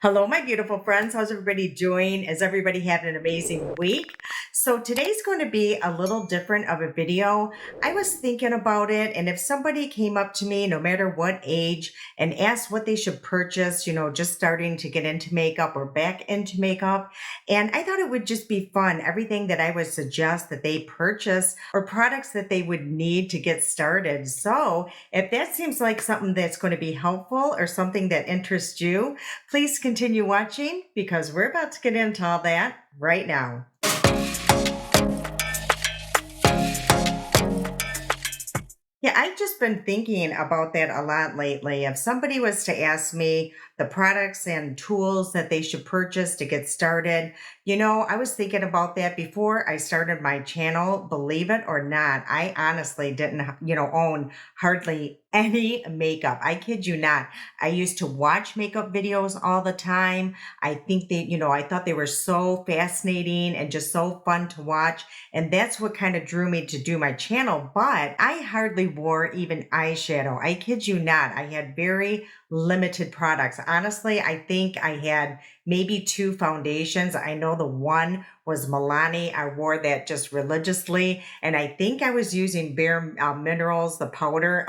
Hello, my beautiful friends. How's everybody doing? Is everybody having an amazing week? So today's going to be a little different of a video. I was thinking about it, and if somebody came up to me, no matter what age, and asked what they should purchase, just starting to get into makeup or back into makeup, and I thought it would just be fun. Everything that I would suggest that they purchase or products that they would need to get started. So if that seems like something that's going to be helpful or something that interests you, please continue watching because we're about to get into all that right now. Yeah, I've just been thinking about that a lot lately. If somebody was to ask me the products and tools that they should purchase to get started, I was thinking about that before I started my channel. Believe it or not, I honestly didn't, own hardly any makeup. I kid you not. I used to watch makeup videos all the time. I think I thought they were so fascinating and just so fun to watch. And that's what kind of drew me to do my channel. But I hardly wore even eyeshadow. I kid you not. I had very limited products. Honestly, I think I had maybe two foundations. I know the one was Milani. I wore that just religiously. And I think I was using Bare Minerals, the powder.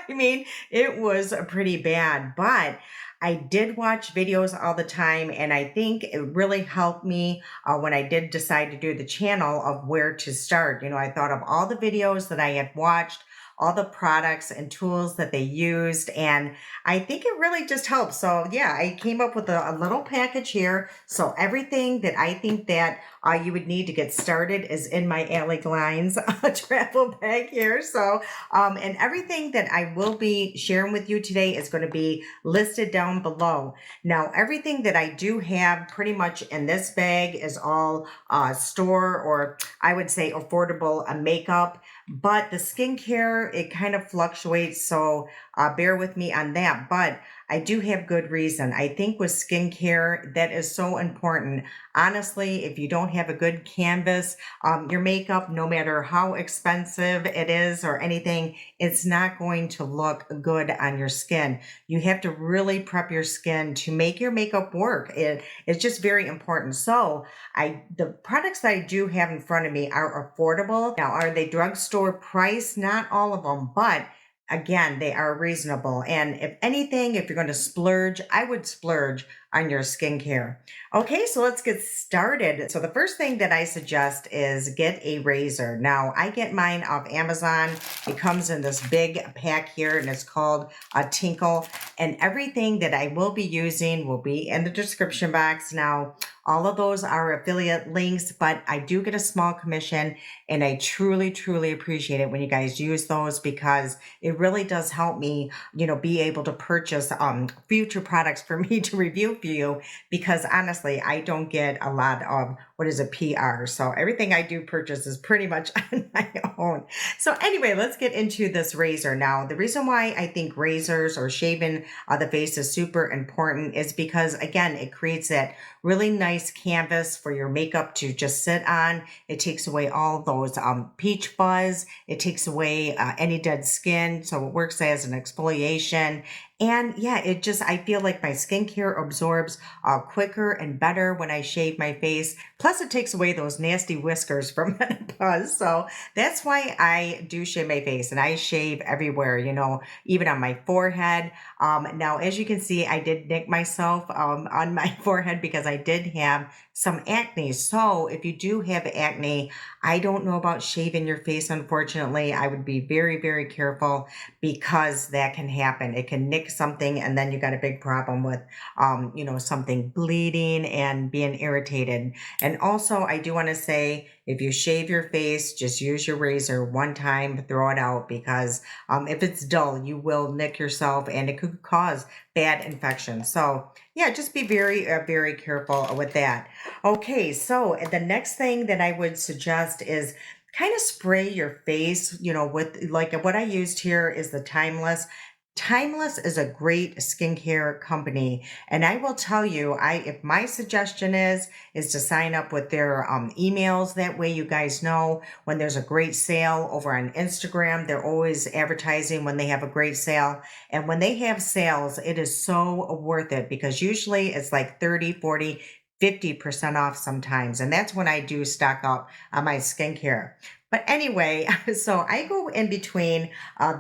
I mean, it was pretty bad, but I did watch videos all the time, and I think it really helped me when I did decide to do the channel of where to start. I thought of all the videos that I had watched, all the products and tools that they used, and I think it really just helped. So yeah, I came up with a little package here. So everything that I think that you would need to get started is in my Alley Lines travel bag here. So, and everything that I will be sharing with you today is going to be listed down below. Now, everything that I do have pretty much in this bag is all store or I would say affordable makeup. But the skincare, it kind of fluctuates. So bear with me on that. But I do have good reason. I think with skincare, that is so important. Honestly, if you don't have a good canvas, your makeup, no matter how expensive it is or anything, it's not going to look good on your skin. You have to really prep your skin to make your makeup work. It's just very important. So the products that I do have in front of me are affordable. Now, are they drugstore price? Not all of them, but again, they are reasonable. And if anything, if you're going to splurge, I would splurge on your skincare. Okay, so let's get started. So the first thing that I suggest is get a razor. Now, I get mine off Amazon. It comes in this big pack here and it's called a Tinkle. And everything that I will be using will be in the description box. Now, all of those are affiliate links, but I do get a small commission and I truly, truly appreciate it when you guys use those because it really does help me, be able to purchase future products for me to review for you because honestly, I don't get a lot of what is a PR. So everything I do purchase is pretty much on my own. So anyway, let's get into this razor. Now, the reason why I think razors or shaving the face is super important is because again, it creates that really nice canvas for your makeup to just sit on. It takes away all those peach fuzz. It takes away any dead skin. So it works as an exfoliation. And yeah, I feel like my skincare absorbs quicker and better when I shave my face. Plus it takes away those nasty whiskers from menopause. So that's why I do shave my face and I shave everywhere, even on my forehead. Now, as you can see, I did nick myself on my forehead because I did have some acne. So if you do have acne, I don't know about shaving your face, unfortunately. I would be very, very careful because that can happen. It can nick something and then you got a big problem with, something bleeding and being irritated. And also, I do want to say, if you shave your face, just use your razor one time, throw it out because if it's dull, you will nick yourself and it could cause bad infection. So yeah, just be very, very careful with that. Okay, so the next thing that I would suggest is kind of spray your face, with like what I used here is the Timeless Timeless is a great skincare company, and I will tell you, I if my suggestion is to sign up with their emails. That way, you guys know when there's a great sale over on Instagram. They're always advertising when they have a great sale, and when they have sales, it is so worth it because usually it's like 30, 40, 50% off sometimes, and that's when I do stock up on my skincare. But anyway, so I go in between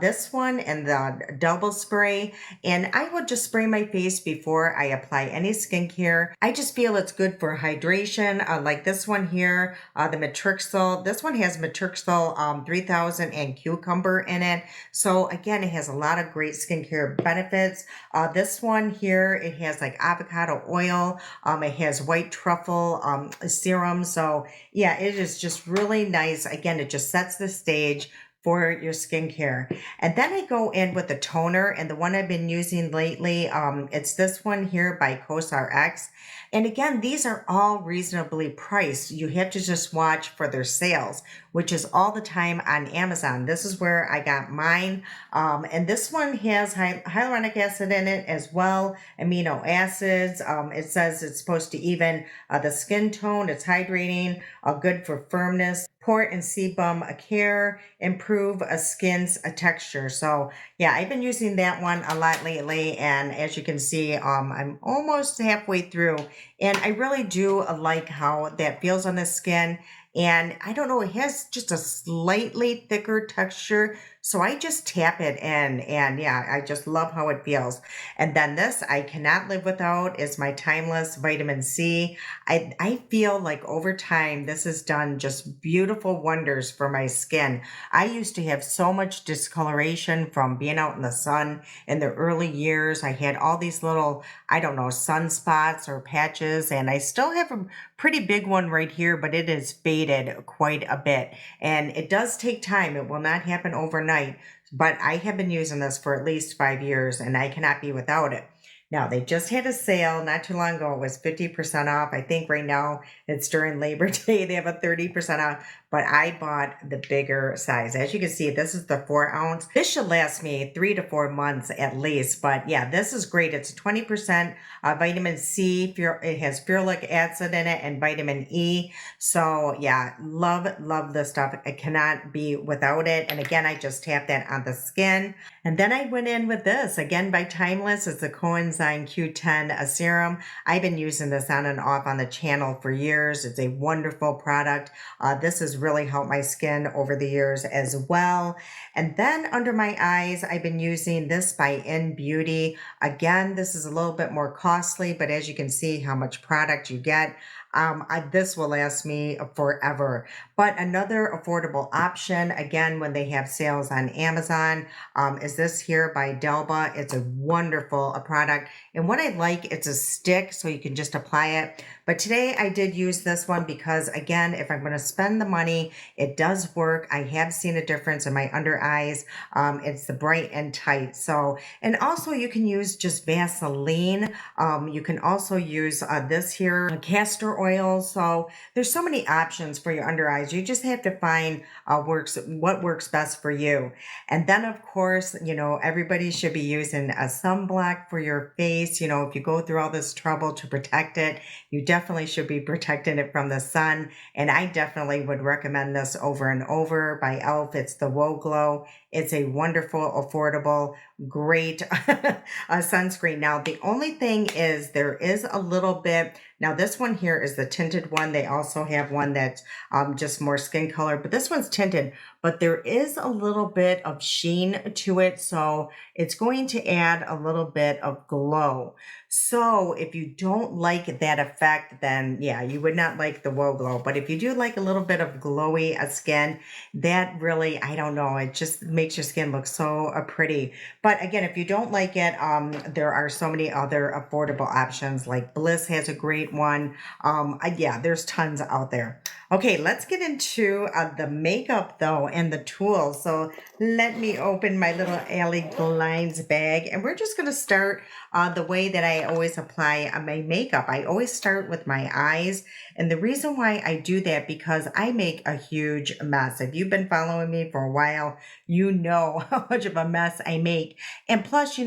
this one and the double spray. And I will just spray my face before I apply any skincare. I just feel it's good for hydration. Like this one here, the Matrixyl. This one has Matrixyl 3000 and cucumber in it. So again, it has a lot of great skincare benefits. This one here, it has like avocado oil. It has white truffle serum. So yeah, it is just really nice. Again, it just sets the stage for your skincare. And then I go in with the toner, and the one I've been using lately, it's this one here by Cosar X. And again, these are all reasonably priced. You have to just watch for their sales, which is all the time on Amazon. This is where I got mine. And this one has hyaluronic acid in it as well, amino acids. It says it's supposed to even the skin tone. It's hydrating, good for firmness, pore and sebum care, improve a skin's texture. So yeah, I've been using that one a lot lately, and as you can see, I'm almost halfway through, and I really do like how that feels on the skin. And I don't know, it has just a slightly thicker texture. So I just tap it in, and yeah, I just love how it feels. And then this I cannot live without is my Timeless Vitamin C. I feel like over time, this has done just beautiful wonders for my skin. I used to have so much discoloration from being out in the sun in the early years. I had all these little, I don't know, sunspots or patches, and I still have a pretty big one right here, but it is faded quite a bit. And it does take time. It will not happen overnight, but I have been using this for at least 5 years, and I cannot be without it. Now, they just had a sale not too long ago. It was 50% off. I think right now it's during Labor Day. They have a 30% off, but I bought the bigger size. As you can see, this is the 4 ounce. This should last me 3 to 4 months at least, but yeah, this is great. It's 20% vitamin C. It has ferulic acid in it and vitamin E. So yeah, love this stuff. I cannot be without it. And again, I just tap that on the skin. And then I went in with this, again by Timeless. It's the Coenzyme Q10 serum. I've been using this on and off on the channel for years. It's a wonderful product. This has really helped my skin over the years as well. And then under my eyes, I've been using this by In Beauty. Again, this is a little bit more costly, but as you can see how much product you get, this will last me forever. But another affordable option, again, when they have sales on Amazon, is this here by Delba. It's a wonderful product. And what I like, it's a stick, so you can just apply it. But today I did use this one because, again, if I'm going to spend the money, it does work. I have seen a difference in my under eyes. It's the Bright and Tight. So, and also you can use just Vaseline. You can also use this here, castor oil. So there's so many options for your under eyes. You just have to find what works best for you. And then, of course, you know, everybody should be using a sunblock for your face. You know, if you go through all this trouble to protect it, you definitely should be protecting it from the sun. And I definitely would recommend this over and over by e.l.f. It's the Whoa Glow. It's a wonderful, affordable, great sunscreen. Now, the only thing is there is a little bit. Now, this one here is the tinted one. They also have one that's just more skin color, but this one's tinted, but there is a little bit of sheen to it. So it's going to add a little bit of glow. So if you don't like that effect, then yeah, you would not like the Whoa Glow. But if you do like a little bit of glowy skin, that really, I don't know, it just makes your skin look so pretty. But again, if you don't like it, there are so many other affordable options. Like Bliss has a great one. Yeah, there's tons out there. Okay, let's get into the makeup though and the tools. So let me open my little Alley Glines bag, and we're just going to start the way that I always apply my makeup. I always start with my eyes, and the reason why I do that because I make a huge mess. If you've been following me for a while, you know how much of a mess I make. And plus,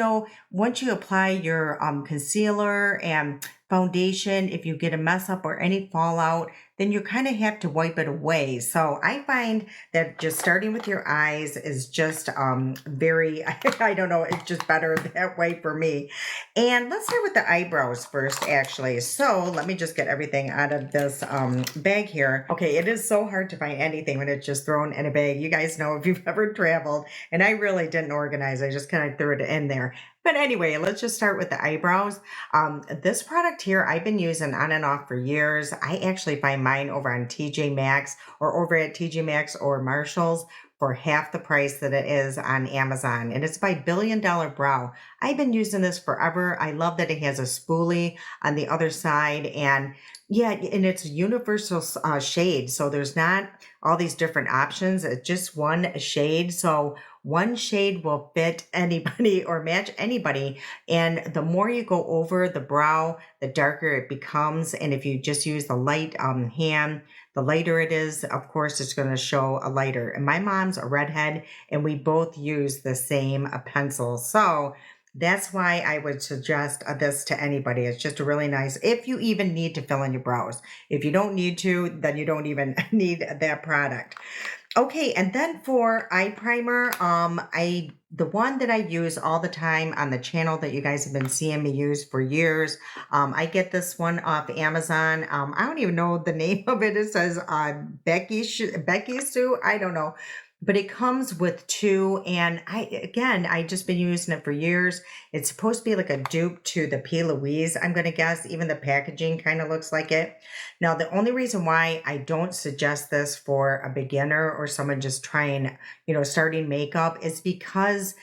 once you apply your concealer and foundation, if you get a mess up or any fallout, then you kind of have to wipe it away. So I find that just starting with your eyes is just very, I don't know, it's just better that way for me. And let's start with the eyebrows first, actually. So let me just get everything out of this bag here. Okay, it is so hard to find anything when it's just thrown in a bag. You guys know if you've ever traveled, and I really didn't organize, I just kind of threw it in there. But anyway, let's just start with the eyebrows. This product here, I've been using on and off for years. I actually find mine over on TJ Maxx or over at TJ Maxx or Marshall's for half the price that it is on Amazon. And it's by Billion Dollar Brow. I've been using this forever. I love that it has a spoolie on the other side. And yeah, and it's universal shade. So there's not all these different options. It's just one shade. So one shade will fit anybody or match anybody. And the more you go over the brow, the darker it becomes. And if you just use the light hand, the lighter it is, of course, it's going to show a lighter. And my mom's a redhead, and we both use the same pencil. So that's why I would suggest this to anybody. It's just really nice if you even need to fill in your brows. If you don't need to, then you don't even need that product. Okay, and then for eye primer, the one that I use all the time on the channel that you guys have been seeing me use for years. I get this one off Amazon. I don't even know the name of it. It says Becky Sue. I don't know. But it comes with two, and I just been using it for years. It's supposed to be like a dupe to the P. Louise, I'm gonna guess. Even the packaging kind of looks like it. Now, the only reason why I don't suggest this for a beginner or someone just trying, starting makeup is because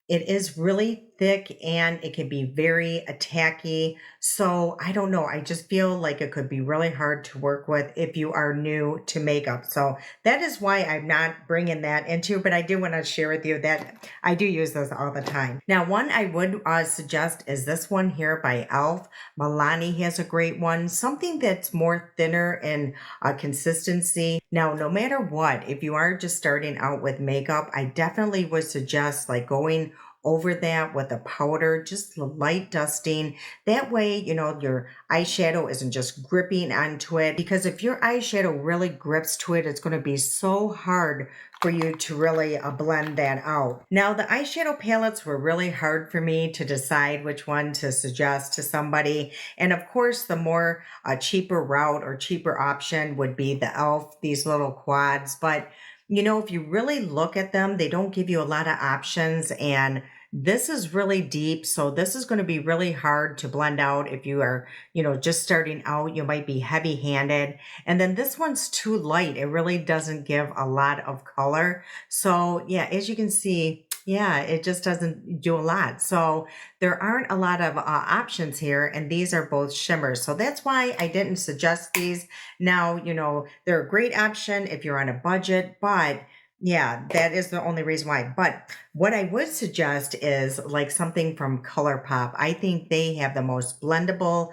it is really thick and it can be very attacky. So I don't know. I just feel like it could be really hard to work with if you are new to makeup. So that is why I'm not bringing that into, but I do want to share with you that I do use this all the time. Now, one I would suggest is this one here by e.l.f. Milani has a great one, something that's more thinner in consistency. Now, no matter what, if you are just starting out with makeup, I definitely would suggest like going over that with a powder, just light dusting. That way, your eyeshadow isn't just gripping onto it, because if your eyeshadow really grips to it, it's going to be so hard for you to really blend that out. Now, the eyeshadow palettes were really hard for me to decide which one to suggest to somebody. And of course, the more cheaper route or cheaper option would be the e.l.f., these little quads. But if you really look at them, they don't give you a lot of options, and this is really deep. So this is going to be really hard to blend out if you are, just starting out. You might be heavy handed. And then this one's too light. It really doesn't give a lot of color. So yeah, as you can see, yeah, it just doesn't do a lot. So there aren't a lot of options here, and these are both shimmers. So that's why I didn't suggest these. Now, they're a great option if you're on a budget, but yeah, that is the only reason why. But what I would suggest is like something from ColourPop. I think they have the most blendable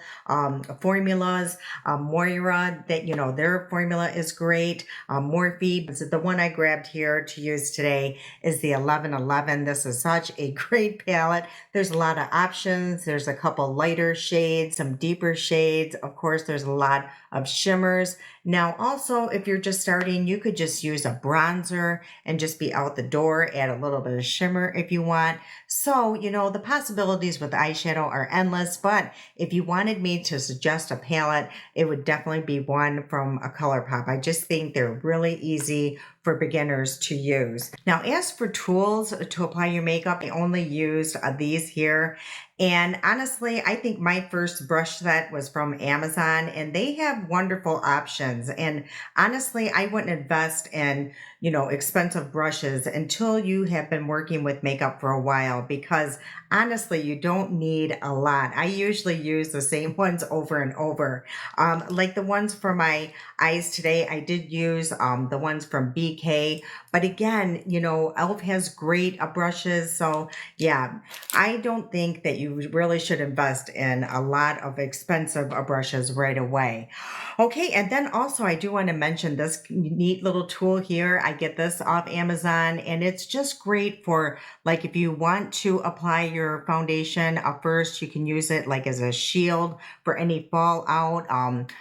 formulas. Moira, that their formula is great. Morphe, the one I grabbed here to use today is the 1111. This is such a great palette. There's a lot of options. There's a couple lighter shades, some deeper shades. Of course, there's a lot of shimmers. Now, also, if you're just starting, you could just use a bronzer and just be out the door, add a little bit of shimmer if you want. So, the possibilities with eyeshadow are endless, but if you wanted me to suggest a palette, it would definitely be one from a ColourPop. I just think they're really easy for beginners to use. Now, as for tools to apply your makeup, I only used these here. And honestly, I think my first brush set was from Amazon, and they have wonderful options. And honestly, I wouldn't invest in, expensive brushes until you have been working with makeup for a while, because honestly, you don't need a lot. I usually use the same ones over and over. Like the ones for my eyes today, I did use the ones from BK. But again, e.l.f. has great brushes. So yeah, I don't think that you really should invest in a lot of expensive brushes right away. Okay, and then also I do want to mention this neat little tool here. I get this off Amazon, and it's just great for, like, if you want to apply your foundation first, you can use it like as a shield for any fallout.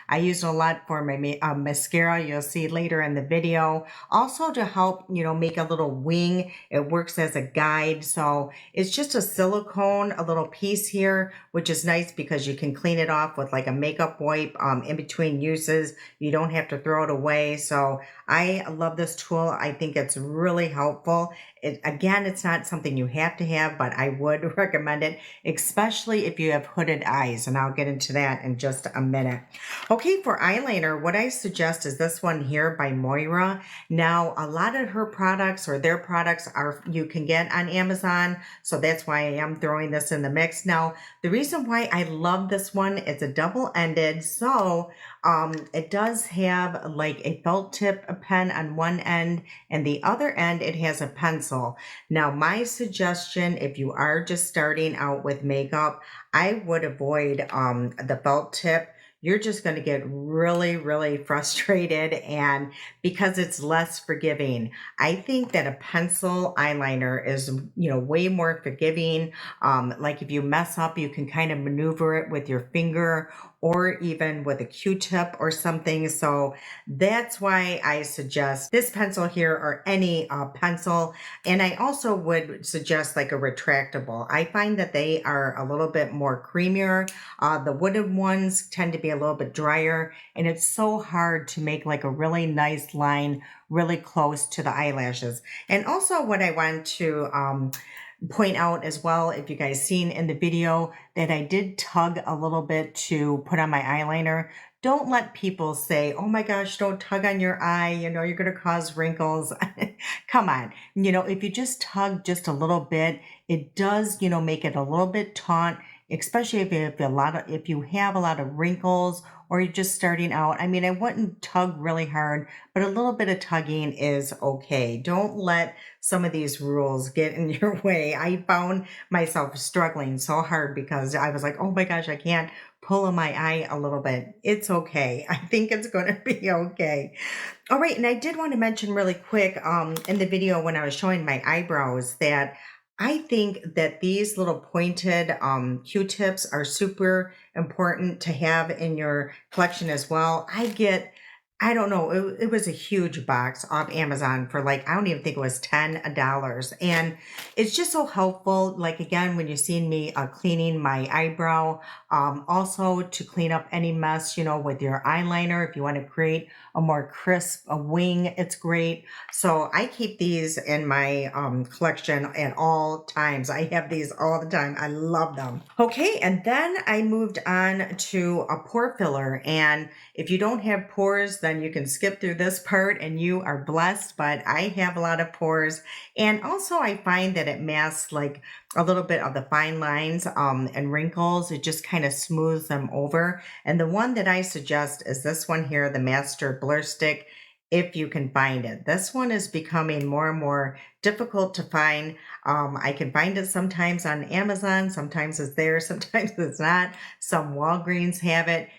I use it a lot for my mascara. You'll see later in the video. Also to help, make a little wing. It works as a guide. So it's just a silicone, a little piece here, which is nice because you can clean it off with like a makeup wipe in between uses. You don't have to throw it away. So I love this tool. I think it's really helpful. Again, it's not something you have to have, but I would recommend it, especially if you have hooded eyes. And I'll get into that in just a minute. Okay, for eyeliner, what I suggest is this one here by Moira. Now, a lot of her products or their products you can get on Amazon. So that's why I am throwing this in the mix. Now, the reason why I love this one, it's a double-ended. So it does have like a felt tip pen on one end, and the other end it has a pencil. Now, my suggestion, if you are just starting out with makeup, I would avoid the felt tip. You're just going to get really, really frustrated, and because it's less forgiving. I think that a pencil eyeliner is, way more forgiving. Like if you mess up, you can kind of maneuver it with your finger or even with a Q-tip or something. So that's why I suggest this pencil here or any pencil. And I also would suggest like a retractable. I find that they are a little bit more creamier. The wooden ones tend to be a little bit drier, and it's so hard to make like a really nice line really close to the eyelashes. And also what I want to point out as well, if you guys seen in the video that I did tug a little bit to put on my eyeliner. Don't let people say, oh my gosh, don't tug on your eye, you're going to cause wrinkles. Come on. If you just tug just a little bit, it does, make it a little bit taut, especially if you have a lot of wrinkles or you're just starting out. I mean, I wouldn't tug really hard, but a little bit of tugging is okay. Don't let some of these rules get in your way. I found myself struggling so hard because I was like, oh my gosh, I can't pull on my eye a little bit. It's okay. I think it's going to be okay. All right. And I did want to mention really quick in the video when I was showing my eyebrows that I think that these little pointed Q-tips are super important to have in your collection as well. I don't know, it was a huge box off Amazon for like, I don't even think it was $10. And it's just so helpful. Like, again, when you're seeing me cleaning my eyebrow, also to clean up any mess, with your eyeliner, if you want to create a more crisp wing, it's great. So I keep these in my collection at all times. I have these all the time. I love them. Okay, and then I moved on to a pore filler. And if you don't have pores, then you can skip through this part and you are blessed. But I have a lot of pores. And also I find that it masks like a little bit of the fine lines and wrinkles. It just kind of smooths them over. And the one that I suggest is this one here, the Master Blur Stick, if you can find it. This one is becoming more and more difficult to find. I can find it sometimes on Amazon. Sometimes it's there, sometimes it's not. Some Walgreens have it.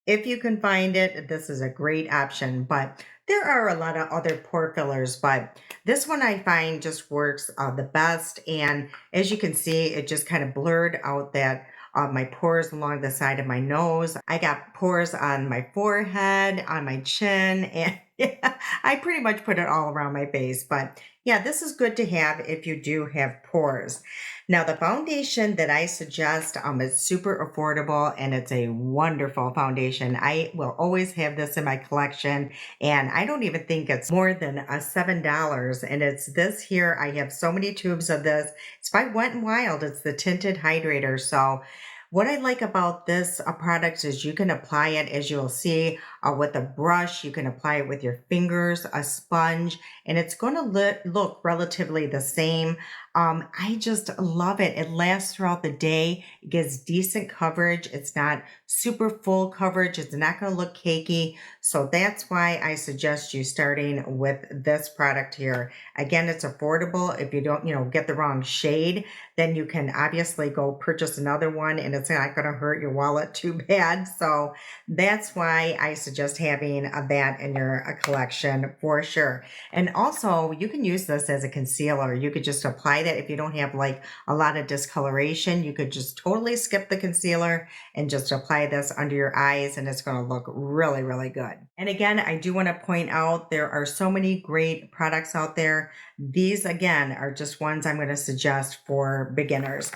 If you can find it, this is a great option. But there are a lot of other pore fillers, but this one I find just works the best. And as you can see, it just kind of blurred out that my pores along the side of my nose. I got pores on my forehead, on my chin, and yeah, I pretty much put it all around my face. But Yeah, this is good to have if you do have pores. Now, the foundation that I suggest is super affordable and it's a wonderful foundation. I will always have this in my collection, and I don't even think it's more than $7. And it's this here. I have so many tubes of this. It's by Wet n Wild. It's the tinted hydrator. So, what I like about this product is you can apply it, as you'll see, with a brush. You can apply it with your fingers, a sponge, and it's going to look relatively the same. I just love it. It lasts throughout the day. It gives decent coverage. It's not super full coverage. It's not going to look cakey. So that's why I suggest you starting with this product here. Again, it's affordable. If you don't, get the wrong shade, then you can obviously go purchase another one and it's not going to hurt your wallet too bad. So that's why I suggest having that in your collection for sure. And also, you can use this as a concealer. You could just apply that if you don't have like a lot of discoloration. You could just totally skip the concealer and just apply this under your eyes, and it's going to look really, really good. And again, I do want to point out there are so many great products out there. These, again, are just ones I'm going to suggest for beginners.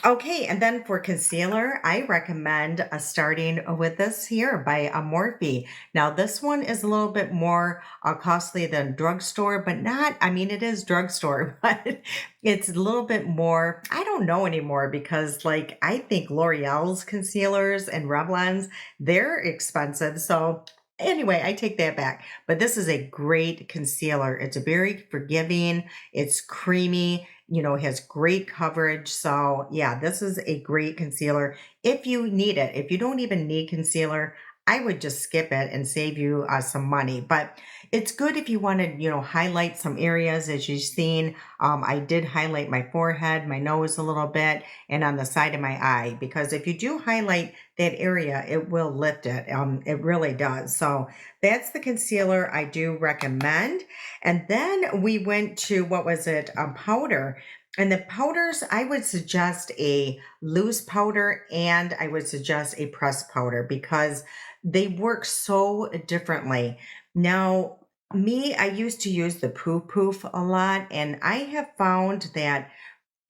Okay, and then for concealer, I recommend starting with this here by Morphe. Now, this one is a little bit more costly than drugstore, but not, I mean, it is drugstore, but it's a little bit more, I don't know anymore because, like, I think L'Oreal's concealers and Revlon's, they're expensive. So, anyway, I take that back. But this is a great concealer. It's very forgiving, it's creamy, has great coverage. So, yeah, this is a great concealer if you need it. If you don't even need concealer, I would just skip it and save you some money. But it's good if you want to, highlight some areas. As you've seen, I did highlight my forehead, my nose a little bit, and on the side of my eye, because if you do highlight that area, it will lift it. It really does. So that's the concealer I do recommend. And then we went to, what was it? Powder. And the powders, I would suggest a loose powder and I would suggest a pressed powder because they work so differently. Now, me, I used to use the poof poof a lot, and I have found that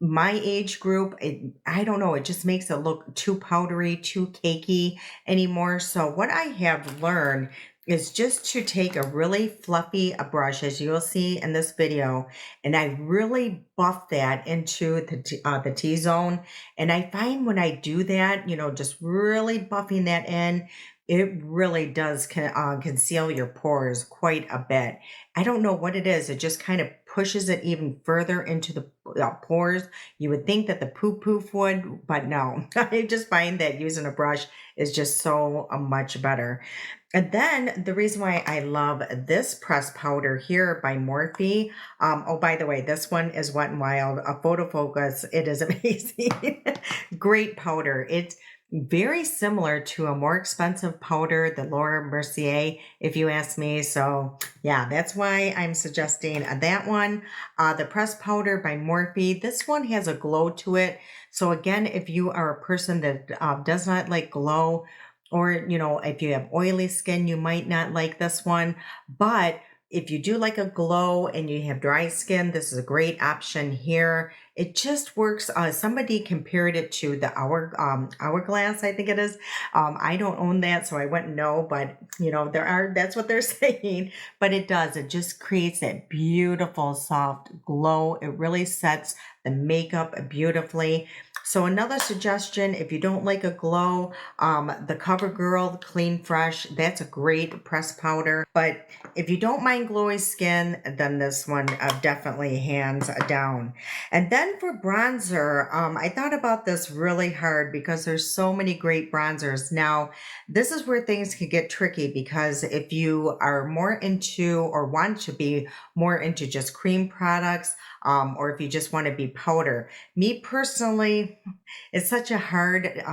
my age group, I don't know, it just makes it look too powdery, too cakey anymore. So what I have learned is just to take a really fluffy brush, as you'll see in this video, and I really buff that into the T-zone. And I find when I do that, just really buffing that in, it really does conceal your pores quite a bit. I don't know what it is. It just kind of pushes it even further into the pores. You would think that the poof poof would, but no. I just find that using a brush is just so much better. And then the reason why I love this pressed powder here by Morphe. Oh, by the way, this one is Wet n Wild. A photo focus. It is amazing. Great powder. It's very similar to a more expensive powder, the Laura Mercier, if you ask me. So yeah, that's why I'm suggesting that one. The pressed powder by Morphe. This one has a glow to it. So again, if you are a person that does not like glow, or if you have oily skin, you might not like this one. But if you do like a glow and you have dry skin, this is a great option here. It just works. Somebody compared it to the hourglass, I think it is. I don't own that, so I wouldn't know, but that's what they're saying. But it does. It just creates that beautiful soft glow. It really sets the makeup beautifully. So another suggestion, if you don't like a glow, the CoverGirl Clean Fresh, that's a great pressed powder. But if you don't mind glowy skin, then this one definitely hands down. And then for bronzer, I thought about this really hard because there's so many great bronzers. Now, this is where things can get tricky because if you are more into or want to be more into just cream products, or if you just want to be powder. Me personally, it's such a hard,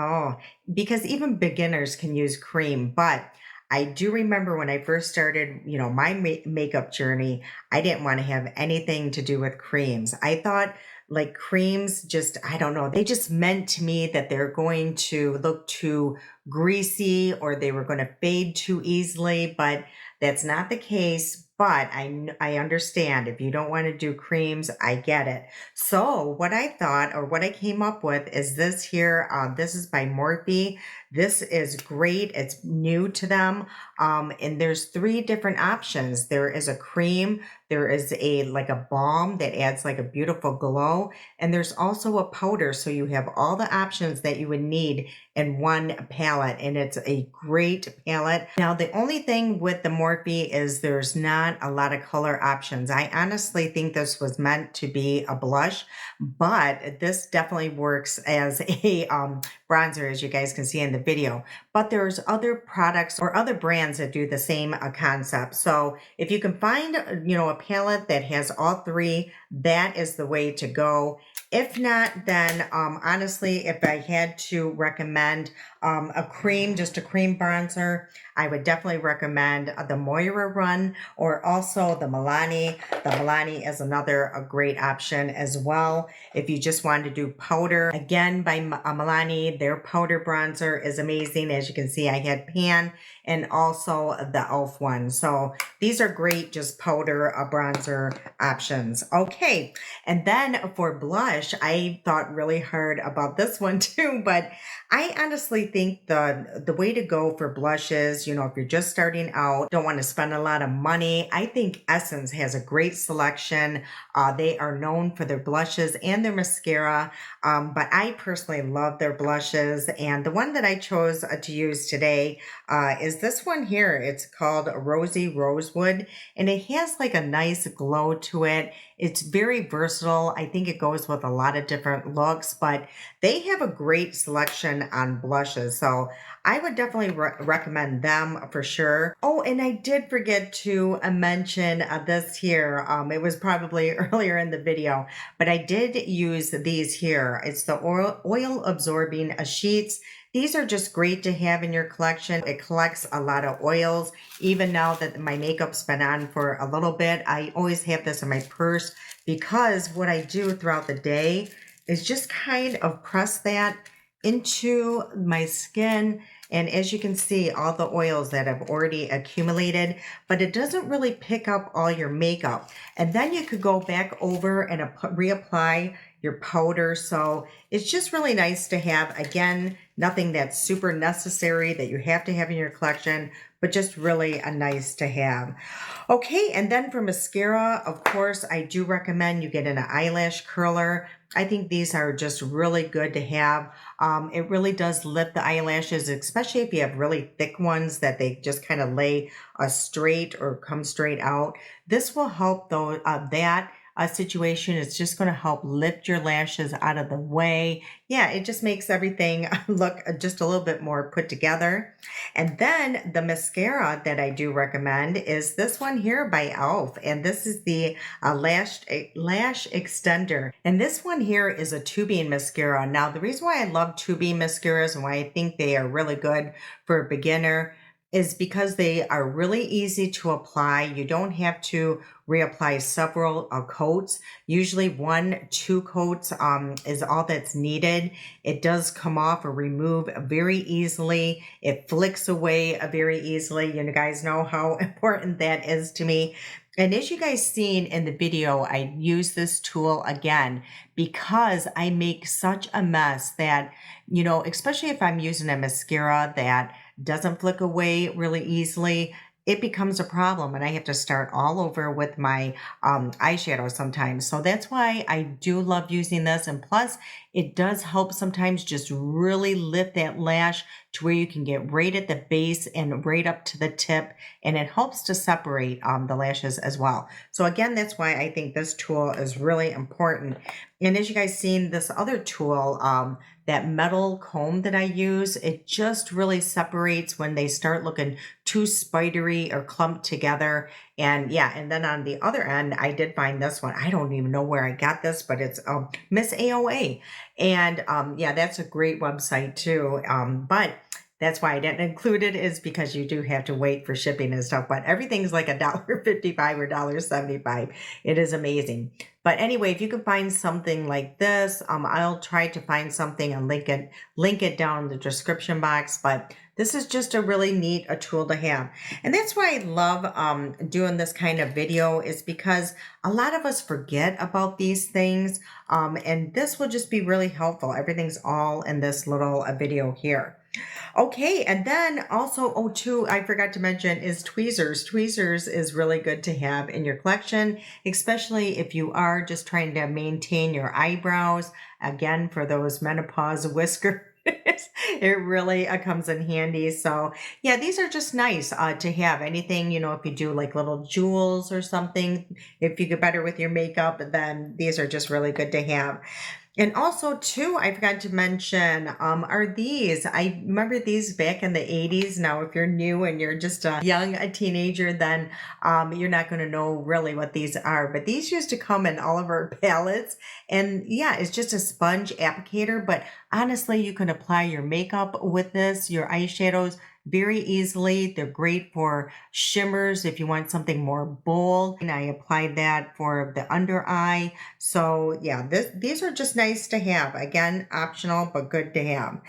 because even beginners can use cream, but I do remember when I first started, my makeup journey, I didn't want to have anything to do with creams. I thought like creams just, I don't know, they just meant to me that they're going to look too greasy or they were going to fade too easily, but that's not the case. But I understand if you don't want to do creams, I get it. So what I thought or what I came up with is this here. This is by Morphe. This is great. It's new to them. And there's three different options. There is a cream. There is a like a balm that adds like a beautiful glow. And there's also a powder. So you have all the options that you would need in one palette. And it's a great palette. Now, the only thing with the Morphe is there's not a lot of color options. I honestly think this was meant to be a blush, but this definitely works as a bronzer, as you guys can see in the video. But there's other products or other brands that do the same concept. So if you can find, a palette that has all three, that is the way to go. If not, then honestly, if I had to recommend a cream, just a cream bronzer, I would definitely recommend the Moira Run or also the Milani. The Milani is another a great option as well. If you just wanted to do powder, again by Milani, their powder bronzer is amazing. As you can see, I had Pan and also the e.l.f. one. So these are great just powder bronzer options. Okay, and then for blush, I thought really hard about this one too, but I honestly think the way to go for blushes, if you're just starting out, don't want to spend a lot of money, I think Essence has a great selection. They are known for their blushes and their mascara, but I personally love their blushes. And the one that I chose to use today is this one here. It's called Rosy Rosewood, and it has like a nice glow to it. It's very versatile. I think it goes with a lot of different looks, but they have a great selection on blushes. So I would definitely recommend them for sure. Oh, and I did forget to mention this here. It was probably earlier in the video, but I did use these here. It's the oil absorbing sheets. These are just great to have in your collection. It collects a lot of oils. Even now that my makeup's been on for a little bit, I always have this in my purse because what I do throughout the day is just kind of press that into my skin. And as you can see, all the oils that have already accumulated, but it doesn't really pick up all your makeup. And then you could go back over and reapply your powder. So it's just really nice to have, again, nothing that's super necessary that you have to have in your collection, but just really a nice to have. Okay, and then for mascara, of course, I do recommend you get an eyelash curler. I think these are just really good to have. It really does lift the eyelashes, especially if you have really thick ones that they just kind of lay straight or come straight out. This will help though that situation. It's just going to help lift your lashes out of the way. Yeah, it just makes everything look just a little bit more put together. And then the mascara that I do recommend is this one here by e.l.f. And this is the lash extender. And this one here is a tubing mascara. Now, the reason why I love tubing mascaras and why I think they are really good for a beginner is because they are really easy to apply. You don't have to reapply several coats. Usually 1-2 coats is all that's needed. It does come off or remove very easily. It flicks away very easily. You guys know how important that is to me. And as you guys seen in the video, I use this tool again because I make such a mess that, especially if I'm using a mascara that doesn't flick away really easily, it becomes a problem and I have to start all over with my eyeshadow sometimes. So that's why I do love using this. And plus, it does help sometimes just really lift that lash to where you can get right at the base and right up to the tip. And it helps to separate the lashes as well. So again, that's why I think this tool is really important. And as you guys seen, this other tool, that metal comb that I use, it just really separates when they start looking too spidery or clumped together. And yeah, and then on the other end, I did find this one. I don't even know where I got this, but it's Miss AOA. And yeah, that's a great website too. But That's why I didn't include it, is because you do have to wait for shipping and stuff, but everything's like $1.55 or $1.75. It is amazing. But anyway, if you can find something like this, I'll try to find something and link it down in the description box. But this is just a really neat a tool to have. And that's why I love doing this kind of video, is because a lot of us forget about these things. And this will just be really helpful. Everything's all in this little video here. Okay, and then also, oh, too, I forgot to mention is tweezers. Tweezers is really good to have in your collection, especially if you are just trying to maintain your eyebrows. Again, for those menopause whiskers. It really comes in handy. So yeah, these are just nice to have. Anything, if you do like little jewels or something, if you get better with your makeup, then these are just really good to have. And also too, I forgot to mention, are these, I remember these back in the 80s. Now, if you're new and you're just a teenager, then you're not going to know really what these are. But these used to come in all of our palettes. And yeah, it's just a sponge applicator. But honestly, you can apply your makeup with this, your eyeshadows, very easily. They're great for shimmers if you want something more bold. And I applied that for the under eye. So yeah, these are just nice to have. Again, optional, but good to have.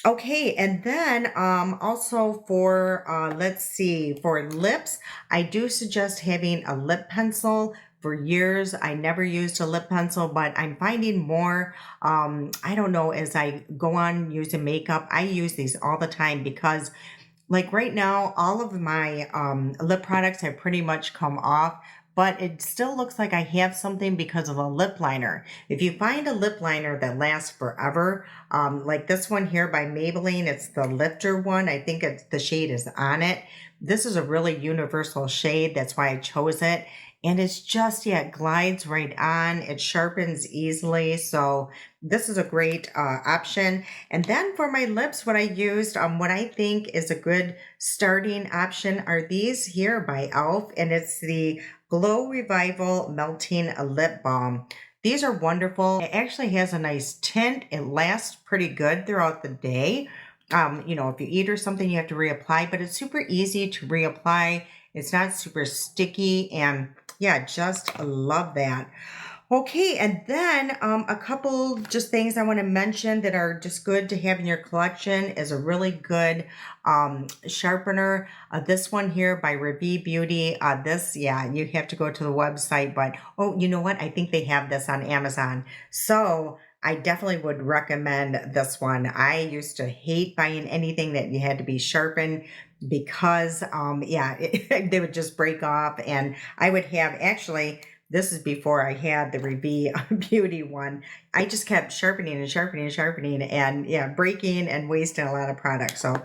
Okay, and then also for, let's see, for lips, I do suggest having a lip pencil. For years, I never used a lip pencil, but I'm finding more, I don't know, as I go on using makeup, I use these all the time because like right now, all of my lip products have pretty much come off, but it still looks like I have something because of a lip liner. If you find a lip liner that lasts forever, like this one here by Maybelline, it's the lifter one. I think the shade is on it. This is a really universal shade. That's why I chose it. And it's just, yeah, it glides right on. It sharpens easily. So this is a great option. And then for my lips, what I used, what I think is a good starting option are these here by e.l.f. And it's the Glow Revival Melting Lip Balm. These are wonderful. It actually has a nice tint. It lasts pretty good throughout the day. If you eat or something, you have to reapply, but it's super easy to reapply. It's not super sticky, and yeah, just love that. Okay, and then a couple just things I want to mention that are just good to have in your collection is a really good sharpener. This one here by Ravi Beauty. This, yeah, you have to go to the website, but oh, you know what? I think they have this on Amazon. So I definitely would recommend this one. I used to hate buying anything that you had to be sharpened because, they would just break off. And I would have actually, this is before I had the Ravi Beauty one. I just kept sharpening and sharpening and sharpening and yeah, breaking and wasting a lot of product. So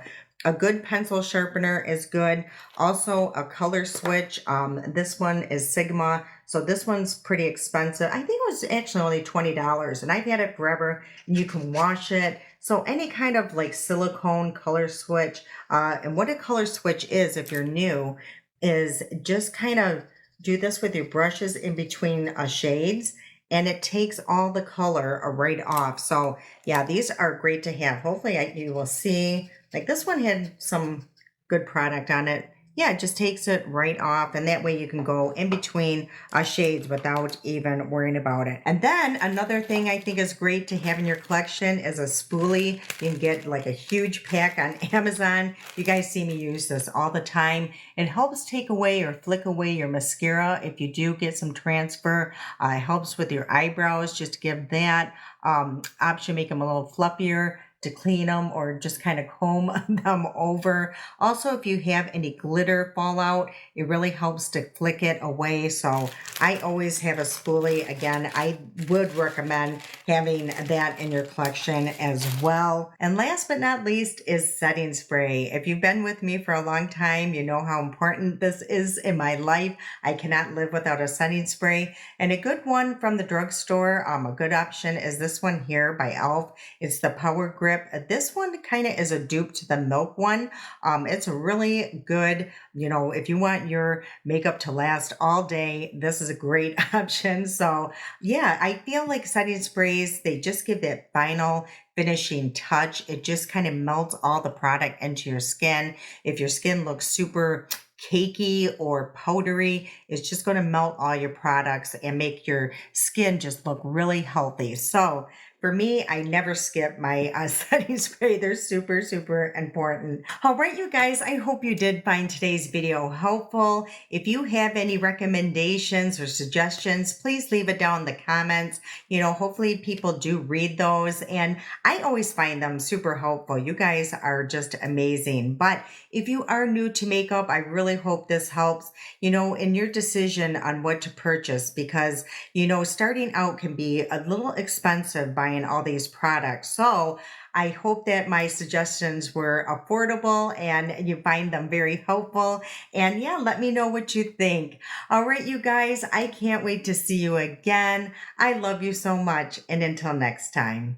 a good pencil sharpener is good. Also a color switch. This one is Sigma. So this one's pretty expensive. I think it was actually only $20 and I've had it forever. You can wash it. So any kind of like silicone color switch. And what a color switch is, if you're new, is just kind of do this with your brushes in between shades and it takes all the color right off. So yeah, these are great to have. Hopefully you will see, like this one had some good product on it. Yeah, it just takes it right off, and that way you can go in between shades without even worrying about it. And then another thing I think is great to have in your collection is a spoolie. You can get like a huge pack on Amazon. You guys see me use this all the time. It helps take away or flick away your mascara if you do get some transfer. It helps with your eyebrows, just to give that option, make them a little fluffier, to clean them or just kind of comb them over. Also, if you have any glitter fallout, it really helps to flick it away. So I always have a spoolie. Again, I would recommend having that in your collection as well. And last but not least is setting spray. If you've been with me for a long time, you know how important this is in my life. I cannot live without a setting spray. And a good one from the drugstore, a good option is this one here by e.l.f. It's the Power Grip grip. This one kind of is a dupe to the Milk one. It's really good. You know, if you want your makeup to last all day, this is a great option. So, yeah, I feel like setting sprays, they just give that final finishing touch. It just kind of melts all the product into your skin. If your skin looks super cakey or powdery, it's just going to melt all your products and make your skin just look really healthy. So, for me, I never skip my setting spray. They're super, super important. All right, you guys, I hope you did find today's video helpful. If you have any recommendations or suggestions, please leave it down in the comments. You know, hopefully people do read those, and I always find them super helpful. You guys are just amazing. But if you are new to makeup, I really hope this helps, you know, in your decision on what to purchase, because, you know, starting out can be a little expensive buying all these products. So I hope that my suggestions were affordable and you find them very helpful. And yeah, let me know what you think. All right, you guys, I can't wait to see you again. I love you so much. And until next time.